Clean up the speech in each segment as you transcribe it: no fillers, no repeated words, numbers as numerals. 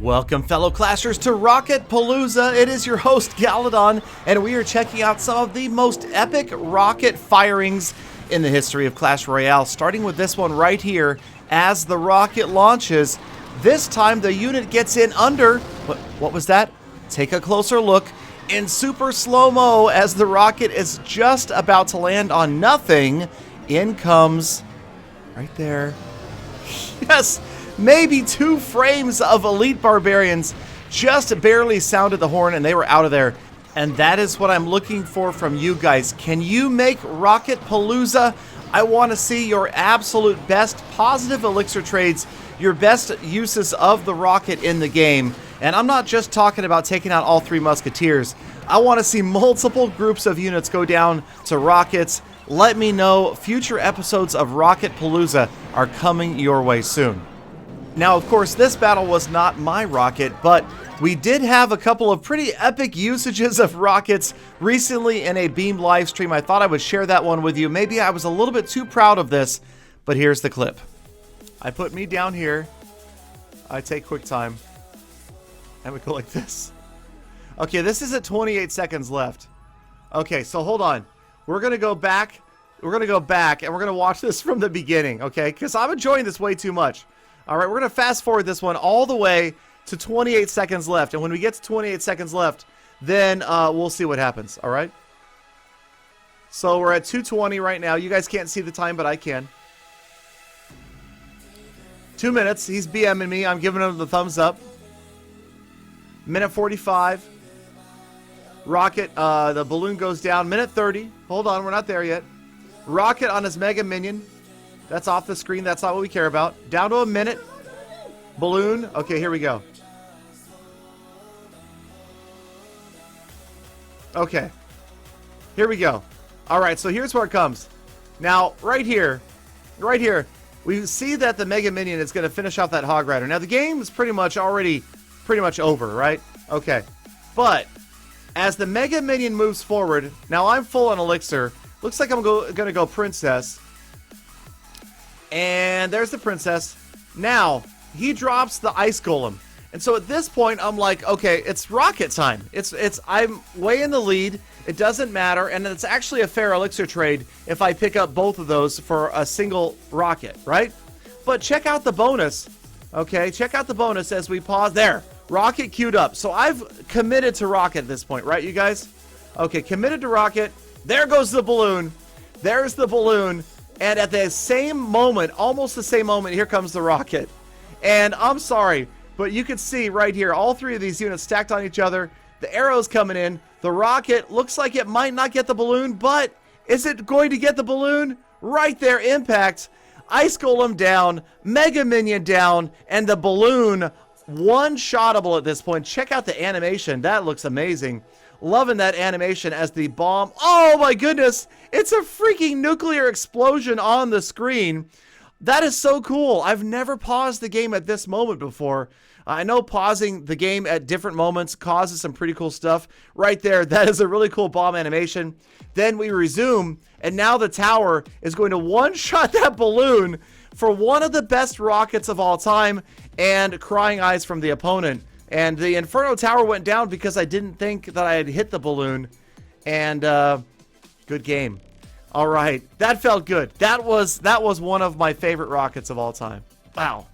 Welcome, fellow Clashers, to Rocketpalooza. It is your host, Galadon, and we are checking out some of the most epic rocket firings in the history of Clash Royale, starting with this one right here as the rocket launches. This time, the unit gets in under... What was that? Take a closer look. In super slow-mo, as the rocket is just about to land on nothing, in comes... right there. Yes! Maybe 2 frames of elite barbarians just barely sounded the horn and they were out of there. And that is what I'm looking for from you guys. Can you make Rocketpalooza? I want to see your absolute best positive elixir trades, your best uses of the rocket in the game. And I'm not just talking about taking out all 3 musketeers. I want to see multiple groups of units go down to rockets. Let me know. Future episodes of Rocketpalooza are coming your way soon. Now, of course, this battle was not my rocket, but we did have a couple of pretty epic usages of rockets recently in a Beam live stream. I thought I would share that one with you. Maybe I was a little bit too proud of this, but here's the clip. I put me down here. I take quick time. And we go like this. Okay, this is at 28 seconds left. Okay, so hold on. We're going to go back. We're going to go back, and we're going to watch this from the beginning, okay? Because I'm enjoying this way too much. All right, we're going to fast forward this one all the way to 28 seconds left. And when we get to 28 seconds left, then we'll see what happens, all right? So we're at 2:20 right now. You guys can't see the time, but I can. 2 minutes. He's BMing me. I'm giving him the thumbs up. Minute 45. Rocket, the balloon goes down. Minute 30. Hold on, we're not there yet. Rocket on his Mega Minion. That's off the screen. That's not what we care about. Down to a minute. Balloon. Okay, here we go. Okay. Here we go. All right, so here's where it comes. Now, right here, we see that the Mega Minion is going to finish off that Hog Rider. Now, the game is pretty much over, right? Okay. But as the Mega Minion moves forward, now I'm full on elixir. Looks like I'm going to go Princess. And there's the Princess. Now, he drops the Ice Golem. And so at this point, I'm like, okay, it's rocket time. I'm way in the lead. It doesn't matter. And it's actually a fair elixir trade if I pick up both of those for a single rocket, right? But check out the bonus. Okay, check out the bonus as we pause. There, rocket queued up. So I've committed to rocket at this point, right, you guys? Okay, committed to rocket. There goes the balloon. There's the balloon. And at the same moment, almost the same moment, here comes the rocket. And I'm sorry, but you can see right here, all 3 of these units stacked on each other. The arrows coming in. The rocket looks like it might not get the balloon, but is it going to get the balloon? Right there, impact. Ice Golem down, Mega Minion down, and the balloon one-shottable at this point. Check out the animation. That looks amazing. Loving that animation as the bomb. Oh my goodness! It's a freaking nuclear explosion on the screen. That is so cool. I've never paused the game at this moment before. I know pausing the game at different moments causes some pretty cool stuff. Right there, that is a really cool bomb animation. Then we resume, and now the tower is going to one-shot that balloon for one of the best rockets of all time, and crying eyes from the opponent. And the Inferno Tower went down because I didn't think that I had hit the balloon. And, good game. All right. That felt good. That was one of my favorite rockets of all time. Wow.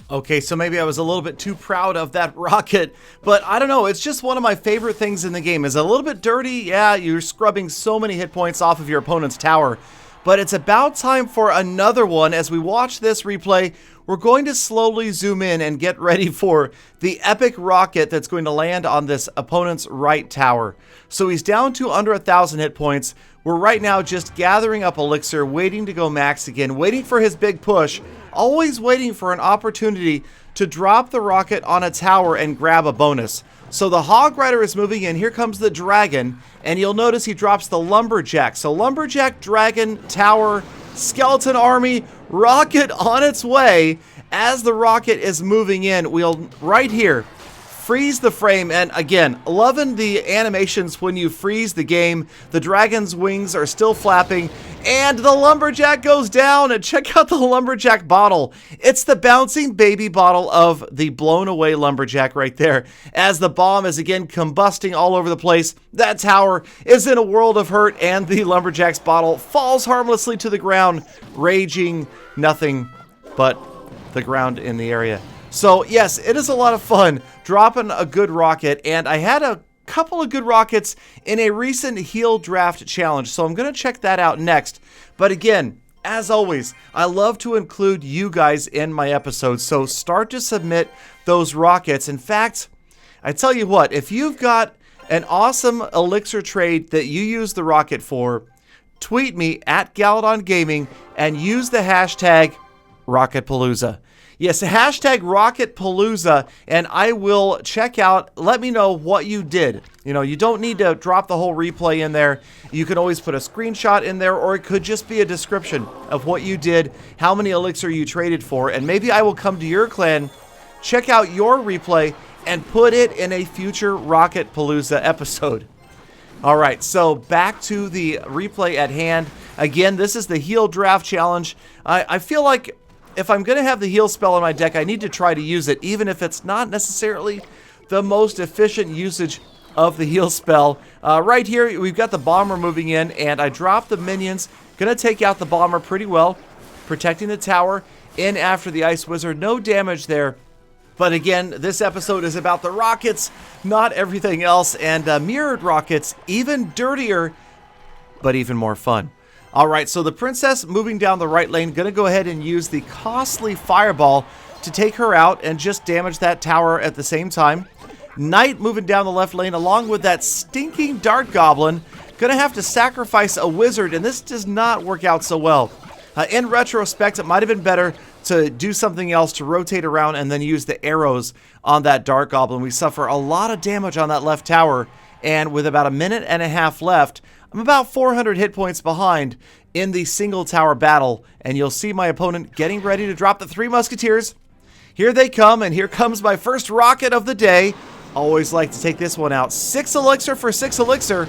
Okay, so maybe I was a little bit too proud of that rocket. But I don't know. It's just one of my favorite things in the game. Is it a little bit dirty? Yeah, you're scrubbing so many hit points off of your opponent's tower. But it's about time for another one. As we watch this replay, we're going to slowly zoom in and get ready for the epic rocket that's going to land on this opponent's right tower. So he's down to under 1,000 hit points. We're right now just gathering up elixir, waiting to go max again, waiting for his big push, always waiting for an opportunity to drop the rocket on a tower and grab a bonus. So the Hog Rider is moving in. Here comes the Dragon, and you'll notice he drops the Lumberjack. So Lumberjack, Dragon, Tower, Skeleton Army, rocket on its way. As the rocket is moving in, we'll right here freeze the frame. And again, loving the animations when you freeze the game. The dragon's wings are still flapping, And the lumberjack goes down, and check out the lumberjack bottle. It's the bouncing baby bottle of the blown away lumberjack right there. As the bomb is again combusting all over the place, that tower is in a world of hurt, and the lumberjack's bottle falls harmlessly to the ground, raging nothing but the ground in the area. So yes, it is a lot of fun dropping a good rocket, and I had a couple of good rockets in a recent heal draft challenge, so I'm going to check that out next. But again, as always, I love to include you guys in my episodes, so start to submit those rockets. In fact, I tell you what, if you've got an awesome elixir trade that you use the rocket for, tweet me at Galadon Gaming and use the hashtag Rocketpalooza. Yes, hashtag Rocketpalooza, and I will check out, let me know what you did. You know, you don't need to drop the whole replay in there. You can always put a screenshot in there, or it could just be a description of what you did, how many elixir you traded for, and maybe I will come to your clan, check out your replay, and put it in a future Rocketpalooza episode. All right, so back to the replay at hand. Again, this is the heal draft challenge. I feel like if I'm going to have the heal spell in my deck, I need to try to use it, even if it's not necessarily the most efficient usage of the heal spell. Right here, we've got the bomber moving in, and I dropped the minions. Going to take out the bomber pretty well, protecting the tower. In after the ice wizard. No damage there. But again, this episode is about the rockets, not everything else, and mirrored rockets, even dirtier, but even more fun. All right, so the princess moving down the right lane, going to go ahead and use the costly fireball to take her out and just damage that tower at the same time. Knight moving down the left lane along with that stinking dart goblin. Going to have to sacrifice a wizard, and this does not work out so well. In retrospect, it might have been better to do something else, to rotate around and then use the arrows on that dart goblin. We suffer a lot of damage on that left tower, and with about a minute and a half left, I'm about 400 hit points behind in the single tower battle, and you'll see my opponent getting ready to drop the 3 musketeers. Here they come, and here comes my first rocket of the day. Always like to take this one out. 6 elixir for 6 elixir,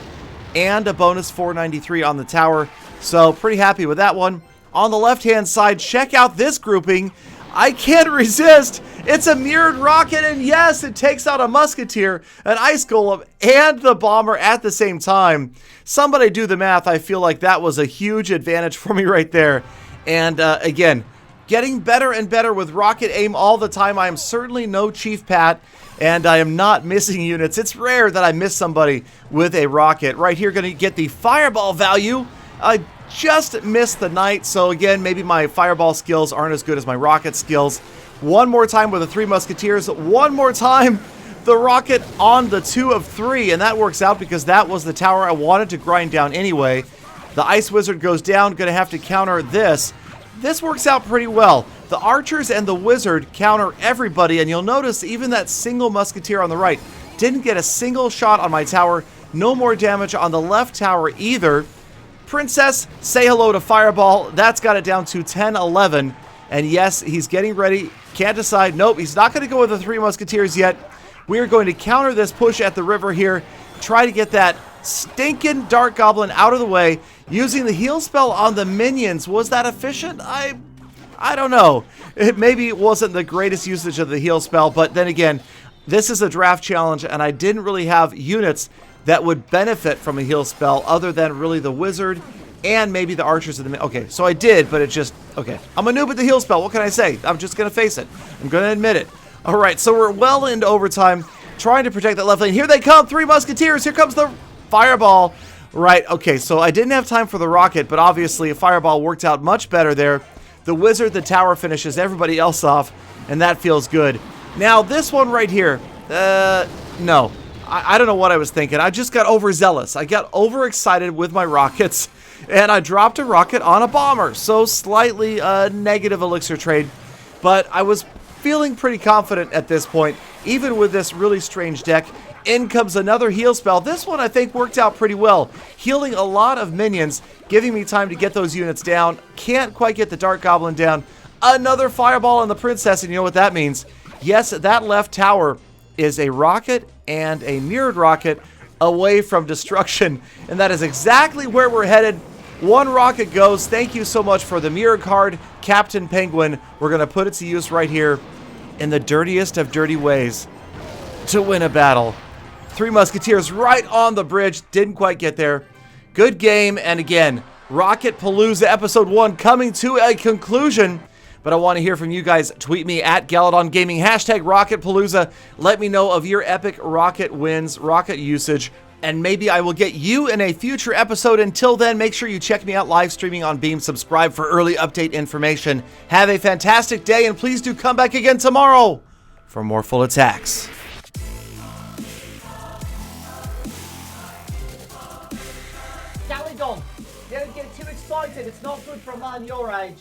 and a bonus 493 on the tower, so pretty happy with that one. On the left-hand side, check out this grouping. I can't resist. It's a mirrored rocket, and yes, it takes out a musketeer, an ice golem, and the bomber at the same time. Somebody do the math. I feel like that was a huge advantage for me right there. And again, getting better and better with rocket aim all the time. I am certainly no Chief Pat, and I am not missing units. It's rare that I miss somebody with a rocket. Right here, going to get the fireball value. I just missed the knight, so again, maybe my fireball skills aren't as good as my rocket skills. One more time with the 3 musketeers. One more time, the rocket on the 2 of 3, and that works out because that was the tower I wanted to grind down anyway. The ice wizard goes down, gonna have to counter this. This works out pretty well. The archers and the wizard counter everybody, and you'll notice even that single musketeer on the right didn't get a single shot on my tower. No more damage on the left tower either. Princess, say hello to Fireball. That's got it down to 10-11. And yes, he's getting ready. Can't decide. Nope, he's not going to go with the 3 musketeers yet. We are going to counter this push at the river here. Try to get that stinking dart goblin out of the way. Using the heal spell on the minions. Was that efficient? I don't know. Maybe it wasn't the greatest usage of the heal spell. But then again, this is a draft challenge, and I didn't really have units that would benefit from a heal spell other than really the wizard and maybe the archers of the... Okay, so I did, but it just... Okay, I'm a noob at the heal spell. What can I say? I'm just going to face it. I'm going to admit it. All right, so we're well into overtime, trying to protect that left lane. Here they come, 3 musketeers. Here comes the fireball. Right, okay, so I didn't have time for the rocket, but obviously a fireball worked out much better there. The wizard, the tower finishes everybody else off, and that feels good. Now, this one right here, no. I don't know what I was thinking. I just got overzealous. I got overexcited with my rockets, and I dropped a rocket on a bomber. So slightly negative elixir trade, but I was feeling pretty confident at this point, even with this really strange deck. In comes another heal spell. This one I think worked out pretty well, healing a lot of minions, giving me time to get those units down. Can't quite get the dart goblin down. Another fireball on the princess, and you know what that means. Yes, that left tower is a rocket and a mirrored rocket away from destruction, and that is exactly where we're headed. 1 rocket goes. Thank you so much for the mirror card, Captain Penguin. We're going to put it to use right here in the dirtiest of dirty ways to win a battle. 3 Musketeers right on the bridge. Didn't quite get there. Good game. And again, Rocketpalooza Episode 1 coming to a conclusion. But I want to hear from you guys. Tweet me at Galadon Gaming, hashtag Rocketpalooza. Let me know of your epic rocket wins, rocket usage, and maybe I will get you in a future episode. Until then, make sure you check me out live streaming on Beam. Subscribe for early update information. Have a fantastic day, and please do come back again tomorrow for more full attacks. Galadon, don't get too excited. It's not good for a man your age.